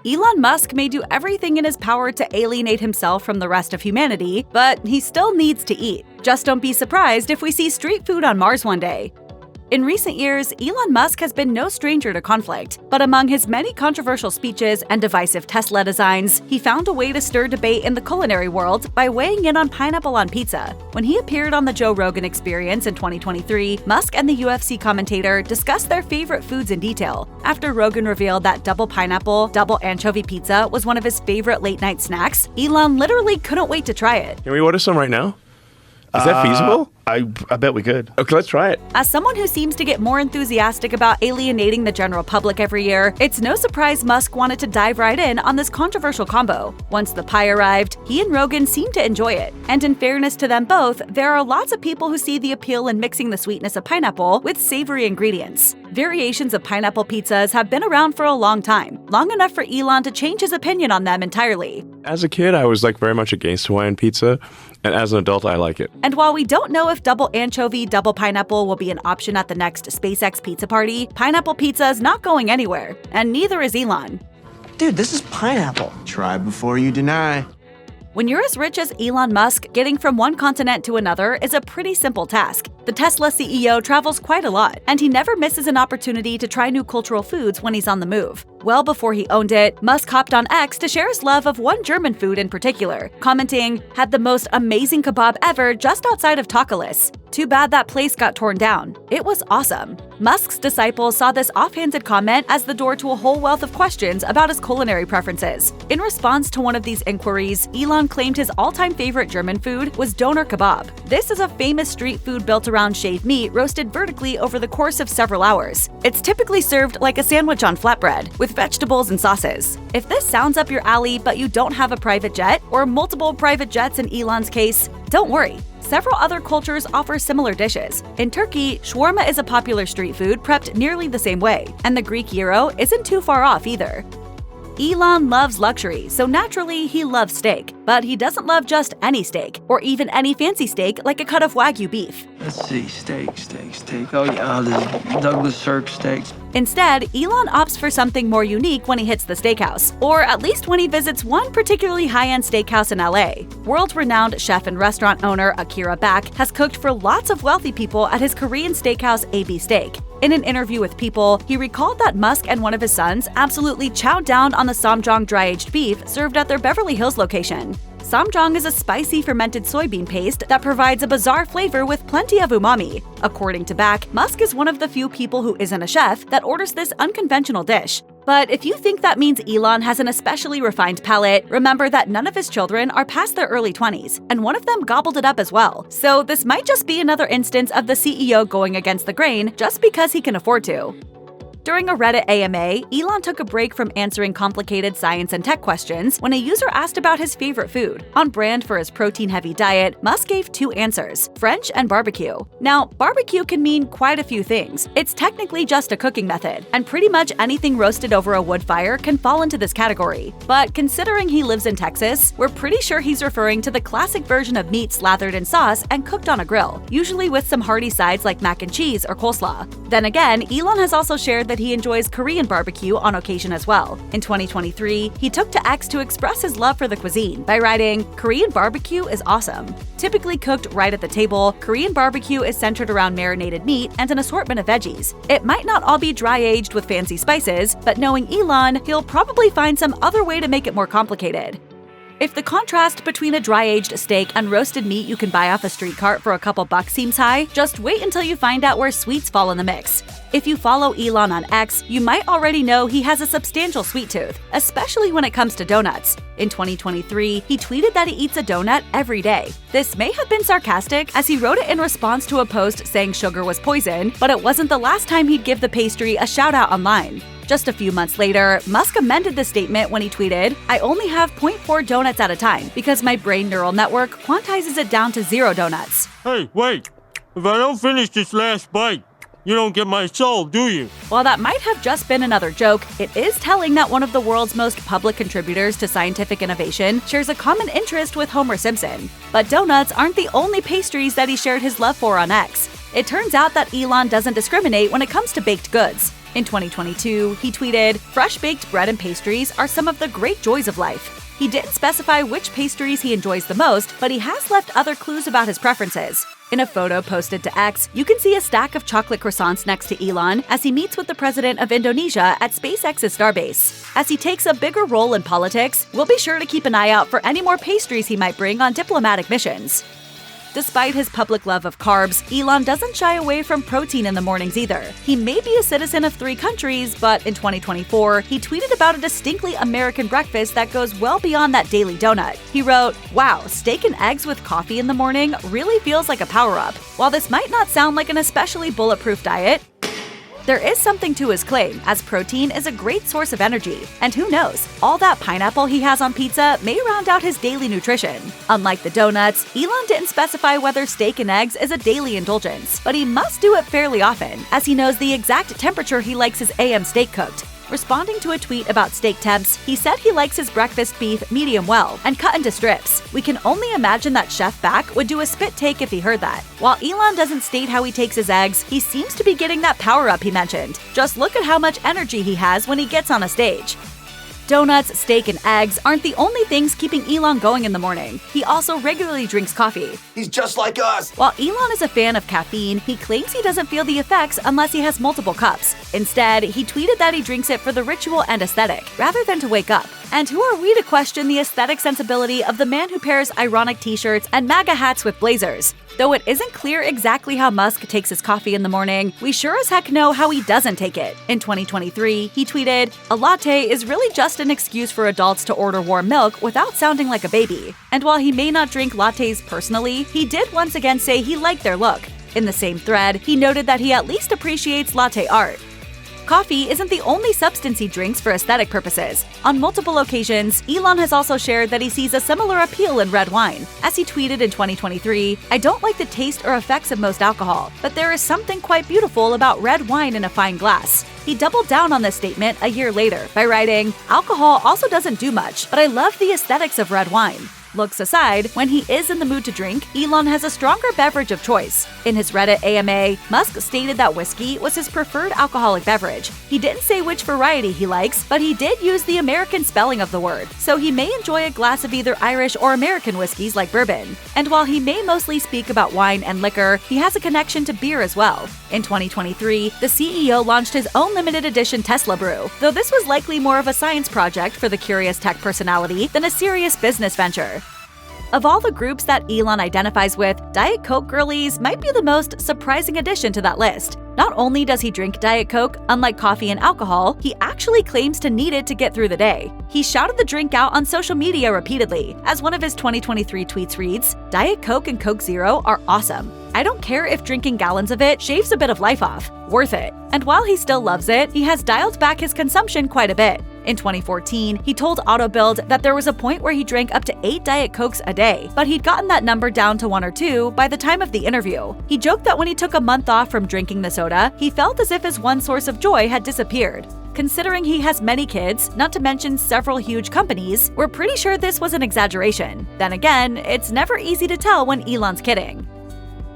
Elon Musk may do everything in his power to alienate himself from the rest of humanity, but he still needs to eat. Just don't be surprised if we see street food on Mars one day. In recent years, Elon Musk has been no stranger to conflict, but among his many controversial speeches and divisive Tesla designs, he found a way to stir debate in the culinary world by weighing in on pineapple on pizza. When he appeared on the Joe Rogan Experience in 2023, Musk and the UFC commentator discussed their favorite foods in detail. After Rogan revealed that double pineapple, double anchovy pizza was one of his favorite late-night snacks, Elon literally couldn't wait to try it. Can we order some right now? Is that feasible? I bet we could. Okay, let's try it. As someone who seems to get more enthusiastic about alienating the general public every year, it's no surprise Musk wanted to dive right in on this controversial combo. Once the pie arrived, he and Rogan seemed to enjoy it. And in fairness to them both, there are lots of people who see the appeal in mixing the sweetness of pineapple with savory ingredients. Variations of pineapple pizzas have been around for a long time, long enough for Elon to change his opinion on them entirely. As a kid, I was very much against Hawaiian pizza, and as an adult, I like it. And while we don't know if double anchovy, double pineapple will be an option at the next SpaceX pizza party, pineapple pizza is not going anywhere, and neither is Elon. Dude, this is pineapple. Try before you deny. When you're as rich as Elon Musk, getting from one continent to another is a pretty simple task. The Tesla CEO travels quite a lot, and he never misses an opportunity to try new cultural foods when he's on the move. Well before he owned it, Musk hopped on X to share his love of one German food in particular, commenting, "Had the most amazing kebab ever just outside of Tacheles. Too bad that place got torn down. It was awesome." Musk's disciples saw this offhanded comment as the door to a whole wealth of questions about his culinary preferences. In response to one of these inquiries, Elon claimed his all-time favorite German food was doner kebab. This is a famous street food built around shaved meat roasted vertically over the course of several hours. It's typically served like a sandwich on flatbread, with vegetables and sauces. If this sounds up your alley but you don't have a private jet, or multiple private jets in Elon's case, don't worry. Several other cultures offer similar dishes. In Turkey, shawarma is a popular street food prepped nearly the same way, and the Greek gyro isn't too far off either. Elon loves luxury, so naturally he loves steak. But he doesn't love just any steak, or even any fancy steak like a cut of Wagyu beef. Let's see, steak. Oh yeah, the Douglas Sirk steaks. Instead, Elon opts for something more unique when he hits the steakhouse, or at least when he visits one particularly high-end steakhouse in LA. World-renowned chef and restaurant owner Akira Bak has cooked for lots of wealthy people at his Korean steakhouse AB Steak. In an interview with People, he recalled that Musk and one of his sons absolutely chowed down on the samjang dry-aged beef served at their Beverly Hills location. Samjang is a spicy fermented soybean paste that provides a bizarre flavor with plenty of umami. According to Bak, Musk is one of the few people who isn't a chef that orders this unconventional dish. But if you think that means Elon has an especially refined palate, remember that none of his children are past their early 20s, and one of them gobbled it up as well. So this might just be another instance of the CEO going against the grain just because he can afford to. During a Reddit AMA, Elon took a break from answering complicated science and tech questions when a user asked about his favorite food. On brand for his protein-heavy diet, Musk gave two answers: French and barbecue. Now, barbecue can mean quite a few things. It's technically just a cooking method, and pretty much anything roasted over a wood fire can fall into this category. But considering he lives in Texas, we're pretty sure he's referring to the classic version of meat slathered in sauce and cooked on a grill, usually with some hearty sides like mac and cheese or coleslaw. Then again, Elon has also shared that he enjoys Korean barbecue on occasion as well. In 2023, he took to X to express his love for the cuisine by writing, "Korean barbecue is awesome." Typically cooked right at the table, Korean barbecue is centered around marinated meat and an assortment of veggies. It might not all be dry-aged with fancy spices, but knowing Elon, he'll probably find some other way to make it more complicated. If the contrast between a dry-aged steak and roasted meat you can buy off a street cart for a couple bucks seems high, just wait until you find out where sweets fall in the mix. If you follow Elon on X, you might already know he has a substantial sweet tooth, especially when it comes to donuts. In 2023, he tweeted that he eats a donut every day. This may have been sarcastic, as he wrote it in response to a post saying sugar was poison, but it wasn't the last time he'd give the pastry a shout-out online. Just a few months later, Musk amended the statement when he tweeted, "I only have 0.4 donuts at a time because my brain neural network quantizes it down to 0 donuts." Hey, wait! If I don't finish this last bite, you don't get my soul, do you? While that might have just been another joke, it is telling that one of the world's most public contributors to scientific innovation shares a common interest with Homer Simpson. But donuts aren't the only pastries that he shared his love for on X. It turns out that Elon doesn't discriminate when it comes to baked goods. In 2022, he tweeted, "Fresh-baked bread and pastries are some of the great joys of life." He didn't specify which pastries he enjoys the most, but he has left other clues about his preferences. In a photo posted to X, you can see a stack of chocolate croissants next to Elon as he meets with the president of Indonesia at SpaceX's Starbase. As he takes a bigger role in politics, we'll be sure to keep an eye out for any more pastries he might bring on diplomatic missions. Despite his public love of carbs, Elon doesn't shy away from protein in the mornings either. He may be a citizen of 3 countries, but in 2024, he tweeted about a distinctly American breakfast that goes well beyond that daily donut. He wrote, "Wow, steak and eggs with coffee in the morning really feels like a power-up." While this might not sound like an especially bulletproof diet, there is something to his claim, as protein is a great source of energy. And who knows, all that pineapple he has on pizza may round out his daily nutrition. Unlike the donuts, Elon didn't specify whether steak and eggs is a daily indulgence, but he must do it fairly often, as he knows the exact temperature he likes his AM steak cooked. Responding to a tweet about steak temps, he said he likes his breakfast beef medium well and cut into strips. We can only imagine that Chef Back would do a spit take if he heard that. While Elon doesn't state how he takes his eggs, he seems to be getting that power-up he mentioned. Just look at how much energy he has when he gets on a stage. Donuts, steak, and eggs aren't the only things keeping Elon going in the morning. He also regularly drinks coffee. He's just like us. While Elon is a fan of caffeine, he claims he doesn't feel the effects unless he has multiple cups. Instead, he tweeted that he drinks it for the ritual and aesthetic, rather than to wake up. And who are we to question the aesthetic sensibility of the man who pairs ironic t-shirts and MAGA hats with blazers? Though it isn't clear exactly how Musk takes his coffee in the morning, we sure as heck know how he doesn't take it. In 2023, he tweeted, "A latte is really just an excuse for adults to order warm milk without sounding like a baby." And while he may not drink lattes personally, he did once again say he liked their look. In the same thread, he noted that he at least appreciates latte art. Coffee isn't the only substance he drinks for aesthetic purposes. On multiple occasions, Elon has also shared that he sees a similar appeal in red wine. As he tweeted in 2023, "I don't like the taste or effects of most alcohol, but there is something quite beautiful about red wine in a fine glass." He doubled down on this statement a year later by writing, "Alcohol also doesn't do much, but I love the aesthetics of red wine." Looks aside, when he is in the mood to drink, Elon has a stronger beverage of choice. In his Reddit AMA, Musk stated that whiskey was his preferred alcoholic beverage. He didn't say which variety he likes, but he did use the American spelling of the word, so he may enjoy a glass of either Irish or American whiskeys like bourbon. And while he may mostly speak about wine and liquor, he has a connection to beer as well. In 2023, the CEO launched his own limited edition Tesla brew, though this was likely more of a science project for the curious tech personality than a serious business venture. Of all the groups that Elon identifies with, Diet Coke girlies might be the most surprising addition to that list. Not only does he drink Diet Coke, unlike coffee and alcohol, he actually claims to need it to get through the day. He shouted the drink out on social media repeatedly, as one of his 2023 tweets reads, "Diet Coke and Coke Zero are awesome. I don't care if drinking gallons of it shaves a bit of life off. Worth it." And while he still loves it, he has dialed back his consumption quite a bit. In 2014, he told AutoBuild that there was a point where he drank up to 8 Diet Cokes a day, but he'd gotten that number down to 1 or 2 by the time of the interview. He joked that when he took a month off from drinking the soda, he felt as if his one source of joy had disappeared. Considering he has many kids, not to mention several huge companies, we're pretty sure this was an exaggeration. Then again, it's never easy to tell when Elon's kidding.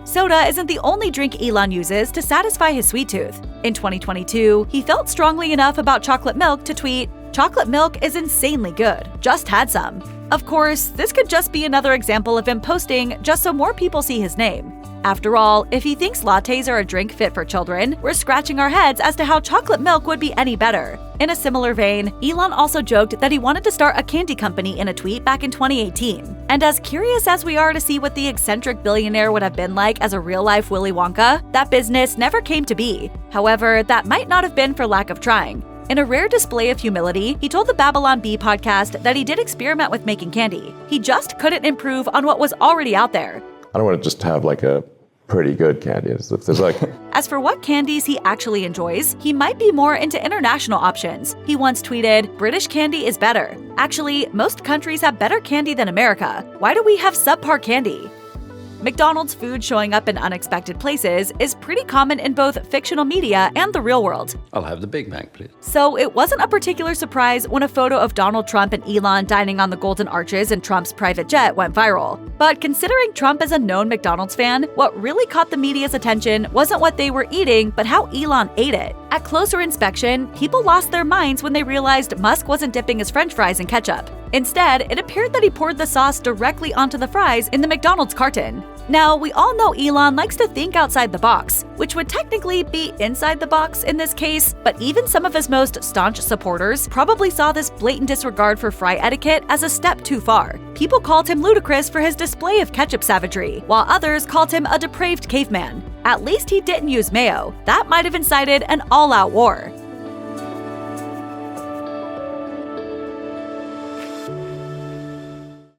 Soda isn't the only drink Elon uses to satisfy his sweet tooth. In 2022, he felt strongly enough about chocolate milk to tweet, "Chocolate milk is insanely good. Just had some." Of course, this could just be another example of him posting just so more people see his name. After all, if he thinks lattes are a drink fit for children, we're scratching our heads as to how chocolate milk would be any better. In a similar vein, Elon also joked that he wanted to start a candy company in a tweet back in 2018. And as curious as we are to see what the eccentric billionaire would have been like as a real-life Willy Wonka, that business never came to be. However, that might not have been for lack of trying. In a rare display of humility, he told the Babylon Bee podcast that he did experiment with making candy. He just couldn't improve on what was already out there. I don't want to just have like a pretty good candy. There's like As for what candies he actually enjoys, he might be more into international options. He once tweeted, "British candy is better. Actually, most countries have better candy than America. Why do we have subpar candy?" McDonald's food showing up in unexpected places is pretty common in both fictional media and the real world. I'll have the Big Mac, please. So it wasn't a particular surprise when a photo of Donald Trump and Elon dining on the Golden Arches in Trump's private jet went viral. But considering Trump is a known McDonald's fan, what really caught the media's attention wasn't what they were eating, but how Elon ate it. At closer inspection, people lost their minds when they realized Musk wasn't dipping his French fries in ketchup. Instead, it appeared that he poured the sauce directly onto the fries in the McDonald's carton. Now, we all know Elon likes to think outside the box, which would technically be inside the box in this case, but even some of his most staunch supporters probably saw this blatant disregard for fry etiquette as a step too far. People called him ludicrous for his display of ketchup savagery, while others called him a depraved caveman. At least he didn't use mayo. That might have incited an all-out war.